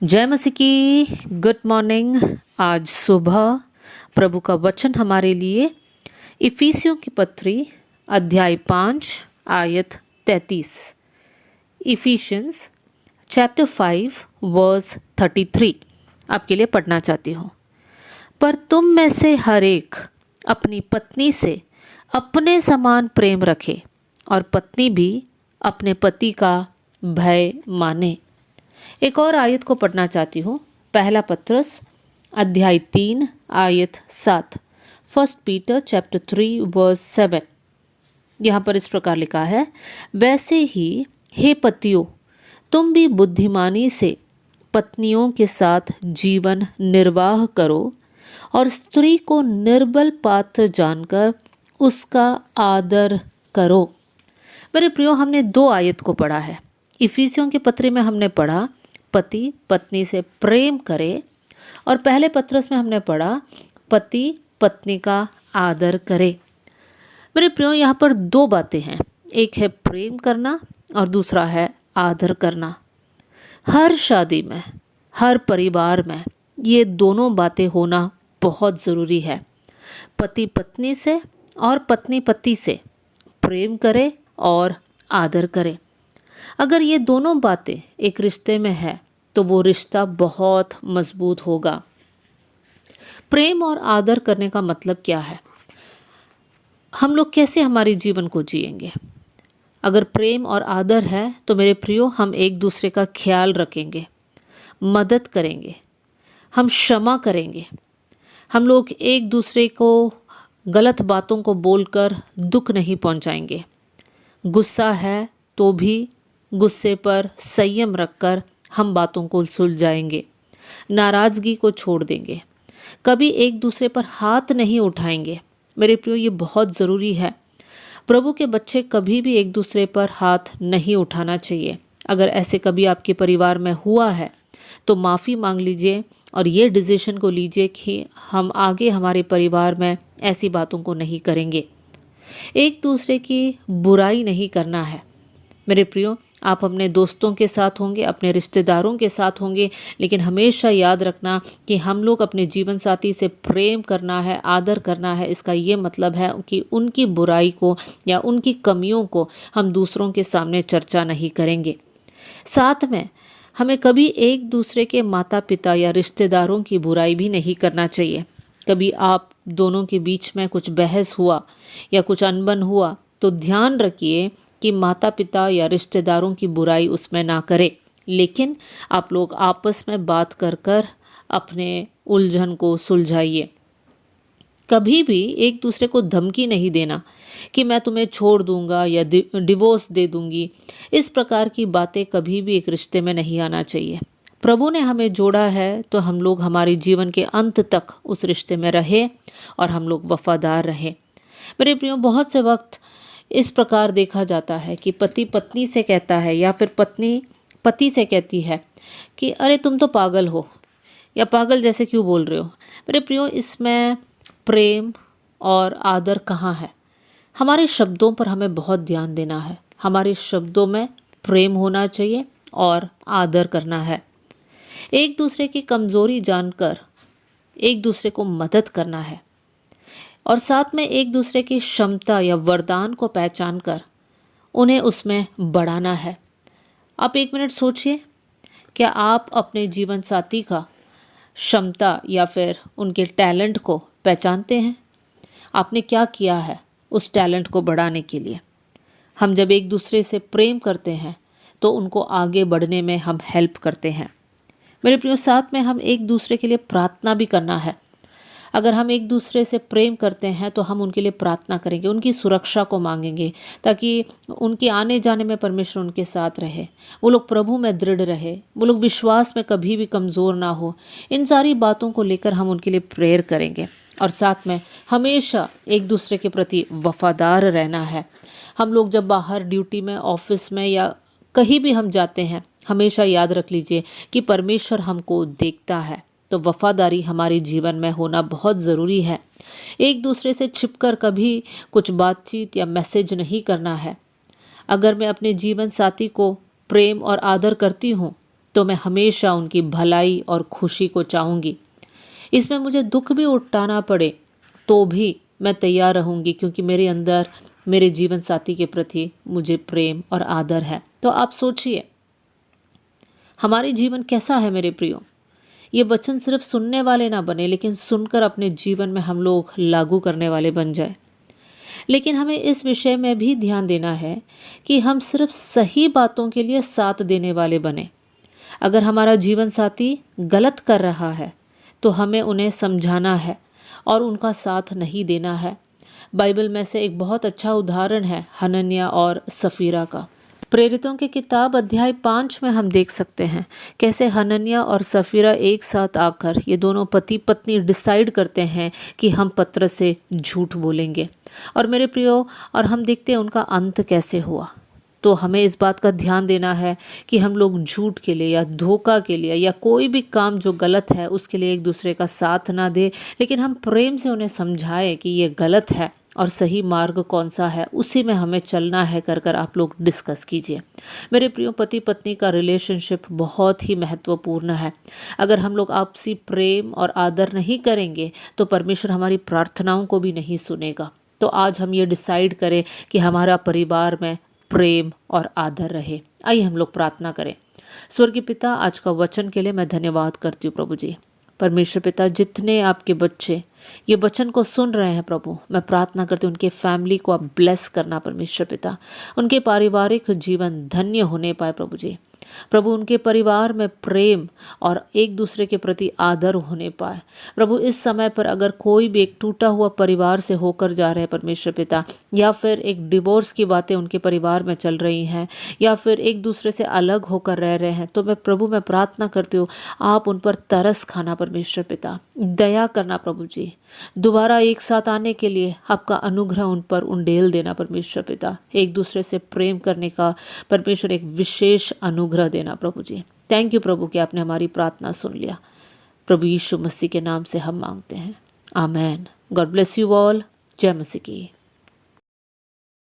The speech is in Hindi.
जय मसीह की गुड मॉर्निंग। आज सुबह प्रभु का वचन हमारे लिए इफिसियों की पत्री अध्याय 5 आयत 33। इफिशियंस चैप्टर 5 वर्स 33 आपके लिए पढ़ना चाहती हूँ। पर तुम में से हर एक अपनी पत्नी से अपने समान प्रेम रखे और पत्नी भी अपने पति का भय माने। एक और आयत को पढ़ना चाहती हूँ। पहला पत्रस अध्याय 3 आयत 7। First Peter chapter 3 verse 7। यहाँ पर इस प्रकार लिखा है, वैसे ही हे पतियों, तुम भी बुद्धिमानी से पत्नियों के साथ जीवन निर्वाह करो और स्त्री को निर्बल पात्र जानकर उसका आदर करो। मेरे प्रियो, हमने दो आयत को पढ़ा है। इफिसियों के पत्र में हमने पढ़ा पति पत्नी से प्रेम करे, और पहले पत्रस में हमने पढ़ा पति पत्नी का आदर करे। मेरे प्रियो, यहाँ पर दो बातें हैं, एक है प्रेम करना और दूसरा है आदर करना। हर शादी में, हर परिवार में ये दोनों बातें होना बहुत ज़रूरी है। पति पत्नी से और पत्नी पति से प्रेम करे और आदर करे। अगर ये दोनों बातें एक रिश्ते में है तो वो रिश्ता बहुत मजबूत होगा। प्रेम और आदर करने का मतलब क्या है? हम लोग कैसे हमारे जीवन को जिएंगे? अगर प्रेम और आदर है तो मेरे प्रियो, हम एक दूसरे का ख्याल रखेंगे, मदद करेंगे, हम क्षमा करेंगे, हम लोग एक दूसरे को गलत बातों को बोलकर दुख नहीं पहुंचाएंगे। गुस्सा है तो भी गुस्से पर संयम रखकर हम बातों को सुलझाएंगे, नाराज़गी को छोड़ देंगे, कभी एक दूसरे पर हाथ नहीं उठाएंगे। मेरे प्रियो, ये बहुत ज़रूरी है। प्रभु के बच्चे कभी भी एक दूसरे पर हाथ नहीं उठाना चाहिए। अगर ऐसे कभी आपके परिवार में हुआ है तो माफ़ी मांग लीजिए और ये डिसीजन को लीजिए कि हम आगे हमारे परिवार में ऐसी बातों को नहीं करेंगे। एक दूसरे की बुराई नहीं करना है। मेरे प्रियो, आप अपने दोस्तों के साथ होंगे, अपने रिश्तेदारों के साथ होंगे, लेकिन हमेशा याद रखना कि हम लोग अपने जीवन साथी से प्रेम करना है, आदर करना है। इसका ये मतलब है कि उनकी बुराई को या उनकी कमियों को हम दूसरों के सामने चर्चा नहीं करेंगे। साथ में हमें कभी एक दूसरे के माता पिता या रिश्तेदारों की बुराई भी नहीं करना चाहिए। कभी आप दोनों के बीच में कुछ बहस हुआ या कुछ अनबन हुआ तो ध्यान रखिए कि माता पिता या रिश्तेदारों की बुराई उसमें ना करें, लेकिन आप लोग आपस में बात कर कर अपने उलझन को सुलझाइए। कभी भी एक दूसरे को धमकी नहीं देना कि मैं तुम्हें छोड़ दूंगा या डिवोर्स दे दूंगी। इस प्रकार की बातें कभी भी एक रिश्ते में नहीं आना चाहिए। प्रभु ने हमें जोड़ा है तो हम लोग हमारे जीवन के अंत तक उस रिश्ते में रहे और हम लोग वफादार रहे। मेरे प्रियो, बहुत से वक्त इस प्रकार देखा जाता है कि पति पत्नी से कहता है या फिर पत्नी पति से कहती है कि अरे तुम तो पागल हो, या पागल जैसे क्यों बोल रहे हो। मेरे प्रियो, इसमें प्रेम और आदर कहाँ है? हमारे शब्दों पर हमें बहुत ध्यान देना है। हमारे शब्दों में प्रेम होना चाहिए और आदर करना है। एक दूसरे की कमज़ोरी जानकर एक दूसरे को मदद करना है और साथ में एक दूसरे की क्षमता या वरदान को पहचान कर उन्हें उसमें बढ़ाना है। आप एक मिनट सोचिए, क्या आप अपने जीवन साथी का क्षमता या फिर उनके टैलेंट को पहचानते हैं? आपने क्या किया है उस टैलेंट को बढ़ाने के लिए? हम जब एक दूसरे से प्रेम करते हैं तो उनको आगे बढ़ने में हम हेल्प करते हैं। मेरे प्रियो, साथ में हम एक दूसरे के लिए प्रार्थना भी करना है। अगर हम एक दूसरे से प्रेम करते हैं तो हम उनके लिए प्रार्थना करेंगे, उनकी सुरक्षा को मांगेंगे ताकि उनके आने जाने में परमेश्वर उनके साथ रहे, वो लोग प्रभु में दृढ़ रहे, वो लोग विश्वास में कभी भी कमज़ोर ना हो। इन सारी बातों को लेकर हम उनके लिए प्रेयर करेंगे और साथ में हमेशा एक दूसरे के प्रति वफादार रहना है। हम लोग जब बाहर ड्यूटी में, ऑफिस में या कहीं भी हम जाते हैं, हमेशा याद रख लीजिए कि परमेश्वर हमको देखता है, तो वफादारी हमारे जीवन में होना बहुत ज़रूरी है। एक दूसरे से छिपकर कभी कुछ बातचीत या मैसेज नहीं करना है। अगर मैं अपने जीवन साथी को प्रेम और आदर करती हूँ तो मैं हमेशा उनकी भलाई और खुशी को चाहूँगी। इसमें मुझे दुख भी उठाना पड़े तो भी मैं तैयार रहूँगी, क्योंकि मेरे अंदर मेरे जीवन साथी के प्रति मुझे प्रेम और आदर है। तो आप सोचिए हमारे जीवन कैसा है मेरे प्रियो। ये वचन सिर्फ सुनने वाले ना बने, लेकिन सुनकर अपने जीवन में हम लोग लागू करने वाले बन जाए। लेकिन हमें इस विषय में भी ध्यान देना है कि हम सिर्फ सही बातों के लिए साथ देने वाले बने। अगर हमारा जीवन साथी गलत कर रहा है तो हमें उन्हें समझाना है और उनका साथ नहीं देना है। बाइबल में से एक बहुत अच्छा उदाहरण है हनन्याह और सफीरा का। प्रेरितों की किताब अध्याय 5 में हम देख सकते हैं कैसे हनन्याह और सफीरा एक साथ आकर ये दोनों पति पत्नी डिसाइड करते हैं कि हम पतरस से झूठ बोलेंगे। और मेरे प्रियो, और हम देखते हैं उनका अंत कैसे हुआ। तो हमें इस बात का ध्यान देना है कि हम लोग झूठ के लिए या धोखा के लिए या कोई भी काम जो गलत है उसके लिए एक दूसरे का साथ ना दे, लेकिन हम प्रेम से उन्हें समझाएं कि ये गलत है और सही मार्ग कौन सा है, उसी में हमें चलना है कर आप लोग डिस्कस कीजिए। मेरे प्रियो, पति पत्नी का रिलेशनशिप बहुत ही महत्वपूर्ण है। अगर हम लोग आपसी प्रेम और आदर नहीं करेंगे तो परमेश्वर हमारी प्रार्थनाओं को भी नहीं सुनेगा। तो आज हम ये डिसाइड करें कि हमारा परिवार में प्रेम और आदर रहे। आइए हम लोग प्रार्थना करें। स्वर्गीय पिता, आज का वचन के लिए मैं धन्यवाद करती हूँ प्रभु जी। परमेश्वर पिता, जितने आपके बच्चे ये वचन को सुन रहे हैं प्रभु, मैं प्रार्थना करती हूँ उनके फैमिली को आप ब्लेस करना परमेश्वर पिता, उनके पारिवारिक जीवन धन्य होने पाए प्रभु जी। प्रभु, उनके परिवार में प्रेम और एक दूसरे के प्रति आदर होने पाए। प्रभु, इस समय पर अगर कोई भी एक टूटा हुआ परिवार से होकर जा रहे हैं परमेश्वर पिता, या फिर एक डिवोर्स की बातें उनके परिवार में चल रही हैं, या फिर एक दूसरे से अलग होकर रह रहे हैं, तो मैं प्रार्थना करती हूँ आप उन पर तरस खाना परमेश्वर पिता, दया करना प्रभु जी। दोबारा एक साथ आने के लिए आपका अनुग्रह उन पर उंडेल देना परमेश्वर पिता। एक दूसरे से प्रेम करने का परमेश्वर एक विशेष अनुग्रह देना प्रभु जी। थैंक यू प्रभु कि आपने हमारी प्रार्थना सुन लिया। प्रभु यीशु मसीह के नाम से हम मांगते हैं, amen. God bless you all. जय मसीह की।